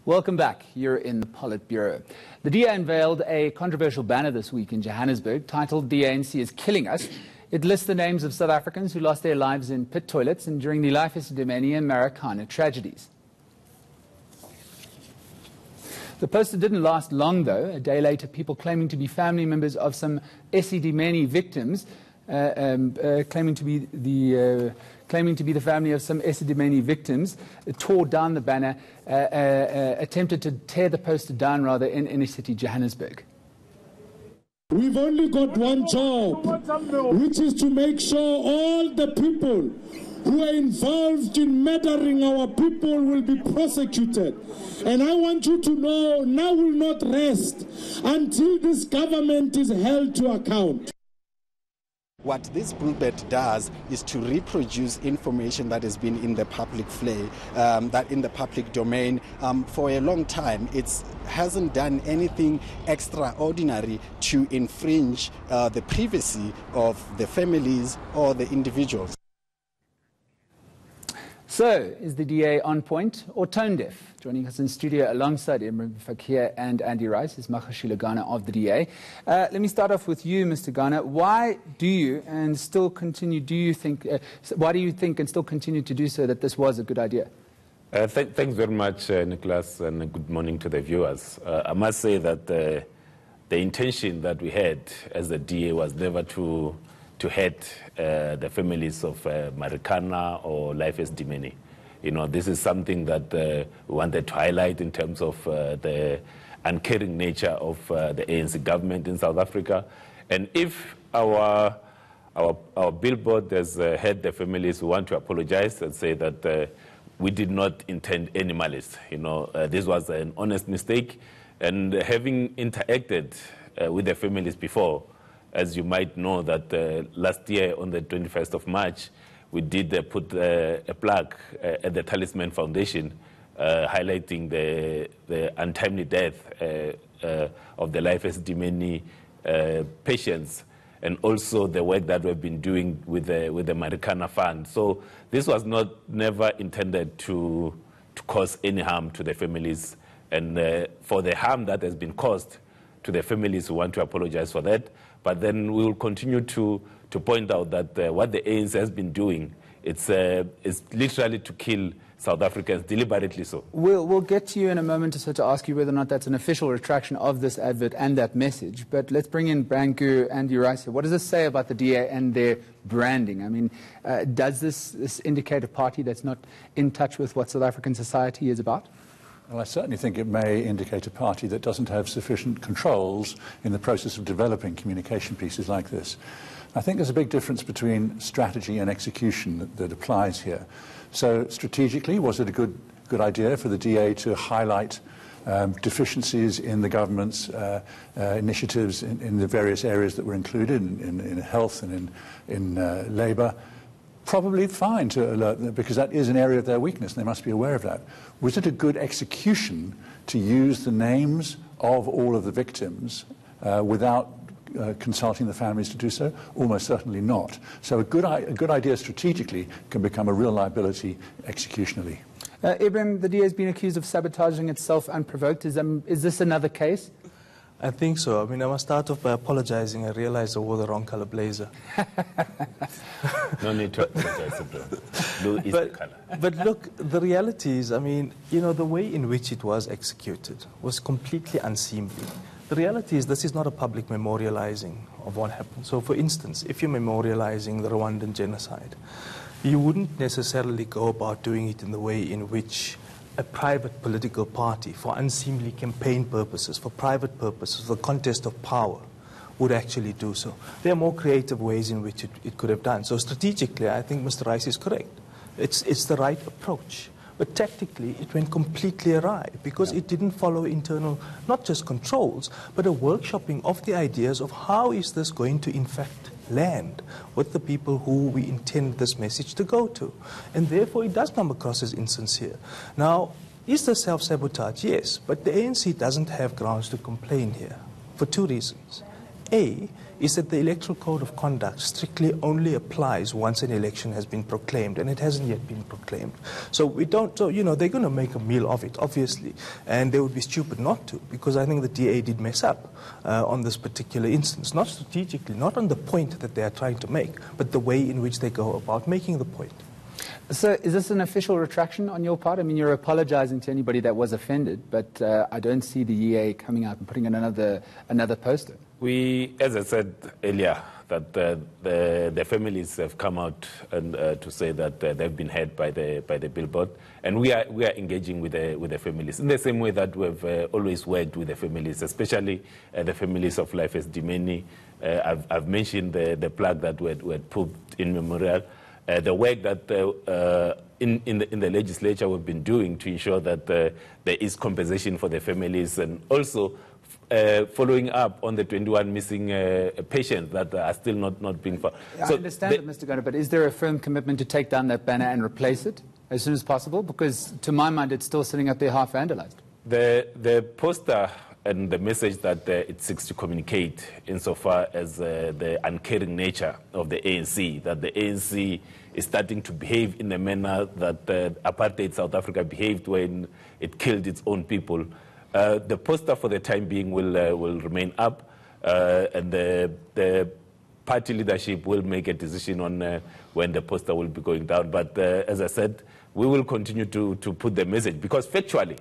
Welcome back. You're in the Politbureau. The DA unveiled a controversial banner this week in Johannesburg titled "The ANC is Killing Us." It lists the names of South Africans who lost their lives in pit toilets and during the Life Esidimeni and Marikana tragedies. The poster didn't last long, though. A day later, people claiming to be family members of some Esidimeni victims, claiming to be the family of some Esidimeni victims, tore down the banner, attempted to tear the poster down, rather, in inner city Johannesburg. We've only got one job, which is to make sure all the people who are involved in murdering our people will be prosecuted. And I want you to know, now will not rest until this government is held to account. What this bullet does is to reproduce information that has been in the public that in the public domain for a long time. It hasn't done anything extraordinary to infringe the privacy of the families or the individuals. So, is the DA on point or tone deaf? Joining us in studio alongside Imran Fakir and Andy Rice is Makashila Ghana of the DA. Let me start off with you, Mr. Ghana. Why do you think and still continue to do so that this was a good idea? Thanks very much, Nicholas, and good morning to the viewers. I must say that the intention that we had as the DA was never to hurt the families of Marikana or Life Esidimeni. You know, this is something that we wanted to highlight in terms of the uncaring nature of the ANC government in South Africa. And if our billboard has hurt the families, we want to apologize and say that we did not intend any malice. You know, this was an honest mistake. And having interacted with the families before, as you might know, that last year on the 21st of March, we did put a plaque at the Talisman Foundation highlighting the untimely death of the Life Esidimeni patients, and also the work that we've been doing with the Marikana Fund. So this was never intended to cause any harm to the families, and for the harm that has been caused to the families, we want to apologize for that. But then we will continue to point out that what the ANC has been doing, it's literally to kill South Africans, deliberately so. We'll get to you in a moment to ask you whether or not that's an official retraction of this advert and that message. But let's bring in Brangu and Urice. What does this say about the DA and their branding? I mean, does this indicate a party that's not in touch with what South African society is about? Well, I certainly think it may indicate a party that doesn't have sufficient controls in the process of developing communication pieces like this. I think there's a big difference between strategy and execution that applies here. So strategically, was it a good idea for the DA to highlight deficiencies in the government's initiatives in the various areas that were included, in health and in labour? Probably fine to alert them, because that is an area of their weakness, and they must be aware of that. Was it a good execution to use the names of all of the victims without consulting the families to do so? Almost certainly not. So a good idea strategically can become a real liability executionally. Ibrahim, the DA has been accused of sabotaging itself unprovoked. Is this another case? I think so. I mean, I must start off by apologizing. I realized I wore the wrong color blazer. No need to apologize. Blue is the color. But look, the reality is, I mean, you know, the way in which it was executed was completely unseemly. The reality is this is not a public memorializing of what happened. So, for instance, if you're memorializing the Rwandan genocide, you wouldn't necessarily go about doing it in the way in which a private political party, for unseemly campaign purposes, for private purposes, for the contest of power, would actually do so. There are more creative ways in which it could have done. So strategically, I think Mr. Rice is correct. It's the right approach. But tactically, it went completely awry because it didn't follow internal, not just controls, but a workshopping of the ideas of how is this going to, in fact, land with the people who we intend this message to go to. And therefore, it does come across as insincere. Now, is there self-sabotage? Yes, but the ANC doesn't have grounds to complain here for two reasons. A, is that the Electoral Code of Conduct strictly only applies once an election has been proclaimed, and it hasn't yet been proclaimed. So they're going to make a meal of it, obviously, and they would be stupid not to, because I think the DA did mess up on this particular instance, not strategically, not on the point that they are trying to make, but the way in which they go about making the point. So is this an official retraction on your part? I mean, you're apologizing to anybody that was offended, but I don't see the EA coming out and putting in another poster. We, as I said earlier, that the families have come out and to say that they've been hurt by the billboard, and we are engaging with the families in the same way that we've always worked with the families, especially the families of Life Esidimeni. I've mentioned the plaque that we had put in memorial. The work that in the legislature we've been doing to ensure that there is compensation for the families, and also following up on the 21 missing patients that are still not being found. I understand that, Mr. Gunner, but is there a firm commitment to take down that banner and replace it as soon as possible? Because to my mind, it's still sitting up there half vandalized. The poster and the message that it seeks to communicate insofar as the uncaring nature of the ANC, that the ANC is starting to behave in the manner that apartheid South Africa behaved when it killed its own people. The poster for the time being will remain up, and the party leadership will make a decision on when the poster will be going down. But as I said, we will continue to put the message, because factually,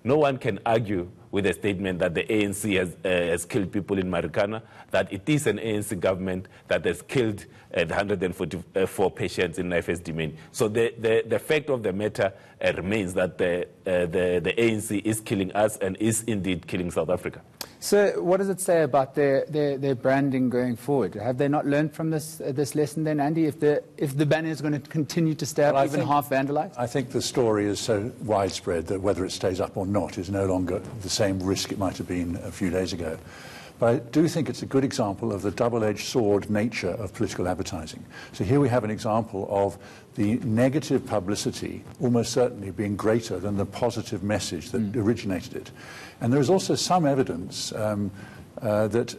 no one can argue with a statement that the ANC has killed people in Marikana, that it is an ANC government that has killed 144 patients in Life Esidimeni. So the fact of the matter remains that the ANC is killing us and is indeed killing South Africa. So what does it say about their branding going forward? Have they not learned from this lesson then, Andy, if the banner is going to continue to stay up, even half vandalized? I think the story is so widespread that whether it stays up or not is no longer the same risk it might have been a few days ago. But I do think it's a good example of the double-edged sword nature of political advertising. So here we have an example of the negative publicity almost certainly being greater than the positive message that originated it. And there is also some evidence that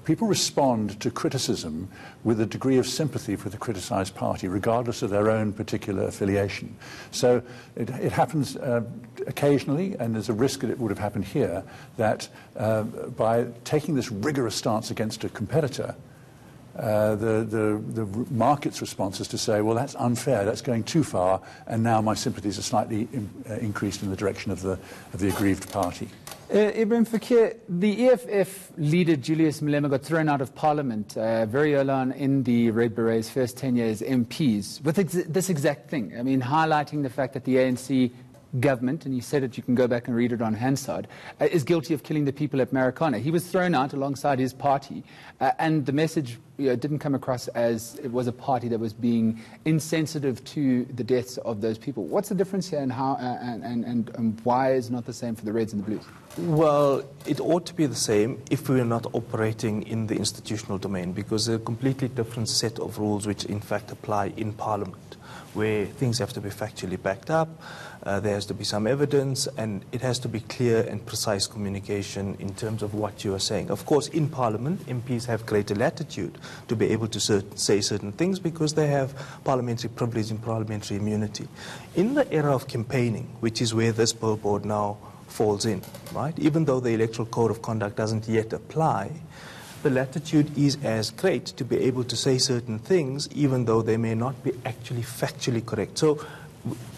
people respond to criticism with a degree of sympathy for the criticized party, regardless of their own particular affiliation. So it happens occasionally, and there's a risk that it would have happened here, that by taking this rigorous stance against a competitor, the market's response is to say, well, that's unfair, that's going too far, and now my sympathies are slightly increased in the direction of the aggrieved party. Ibrahim Fakir, the EFF leader Julius Malema got thrown out of Parliament very early on in the Red Berets' first 10 years MPs with this exact thing. I mean, highlighting the fact that the ANC government, and he said it, you can go back and read it on Hansard, is guilty of killing the people at Marikana. He was thrown out alongside his party, and the message didn't come across as it was a party that was being insensitive to the deaths of those people. What's the difference here, and how and why is it not the same for the Reds and the Blues? Well, it ought to be the same if we are not operating in the institutional domain, because there's a completely different set of rules which in fact apply in Parliament, where things have to be factually backed up, there has to be some evidence, and it has to be clear and precise communication in terms of what you are saying. Of course, in Parliament, MPs have greater latitude to be able to say certain things because they have parliamentary privilege and parliamentary immunity. In the era of campaigning, which is where this billboard now falls in, right? Even though the Electoral Code of Conduct doesn't yet apply, the latitude is as great to be able to say certain things, even though they may not be actually factually correct. So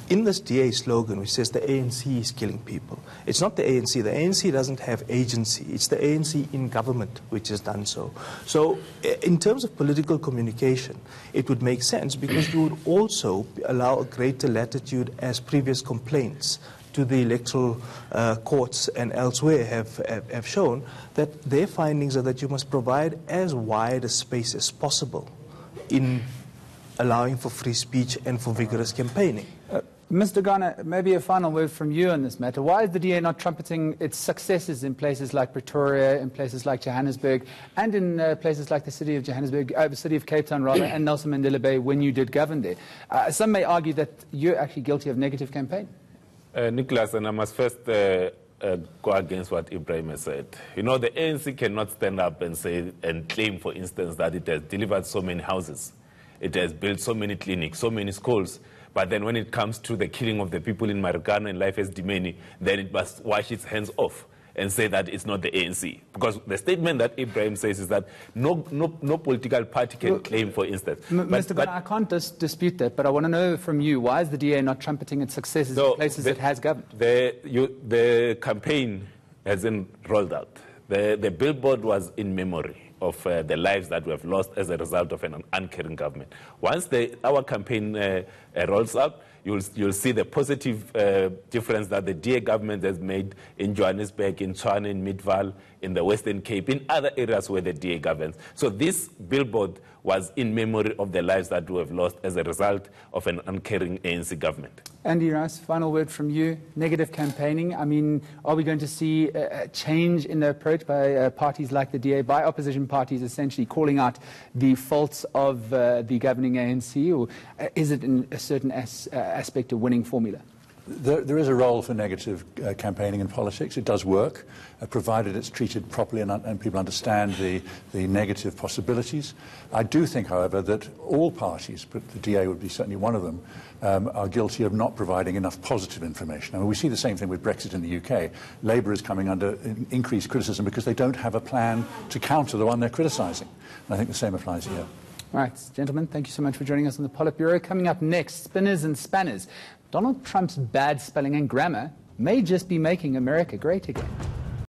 in this DA slogan, which says the ANC is killing people, it's not the ANC. The ANC doesn't have agency. It's the ANC in government which has done so. So in terms of political communication, it would make sense because you would also allow a greater latitude, as previous complaints to the electoral courts and elsewhere have shown, that their findings are that you must provide as wide a space as possible in allowing for free speech and for vigorous campaigning. Mr. Ghana, maybe a final word from you on this matter. Why is the DA not trumpeting its successes in places like Pretoria, in places like Johannesburg, and in places like the city of Johannesburg, the city of Cape Town, rather, and Nelson Mandela Bay when you did govern there? Some may argue that you're actually guilty of negative campaign. Nicholas, and I must first go against what Ibrahim has said. You know, the ANC cannot stand up and say and claim, for instance, that it has delivered so many houses, it has built so many clinics, so many schools. But then when it comes to the killing of the people in Marikana and Life Esidimeni, then it must wash its hands off and say that it's not the ANC. Because the statement that Ibrahim says is that no political party can claim, for instance. Mr. Gunn, I can't dispute that, but I want to know from you, why is the DA not trumpeting its successes in places it has governed? The campaign hasn't rolled out. The billboard was in memory of the lives that we have lost as a result of an uncaring government. Once our campaign rolls out, you'll see the positive difference that the DA government has made in Johannesburg, in Tshwane, in Midvaal, in the Western Cape, in other areas where the DA governs. So this billboard was in memory of the lives that we have lost as a result of an uncaring ANC government. Andy Rice, final word from you. Negative campaigning. I mean, are we going to see a change in the approach by parties like the DA, by opposition parties essentially calling out the faults of the governing ANC, or is it in a certain aspect a winning formula? There is a role for negative campaigning in politics. It does work, provided it's treated properly and people understand the negative possibilities. I do think, however, that all parties, but the DA would be certainly one of them, are guilty of not providing enough positive information. I mean, we see the same thing with Brexit in the UK. Labour is coming under increased criticism because they don't have a plan to counter the one they're criticising. And I think the same applies here. All right, gentlemen, thank you so much for joining us on the Politbureau. Coming up next, spinners and spanners. Donald Trump's bad spelling and grammar may just be making America great again.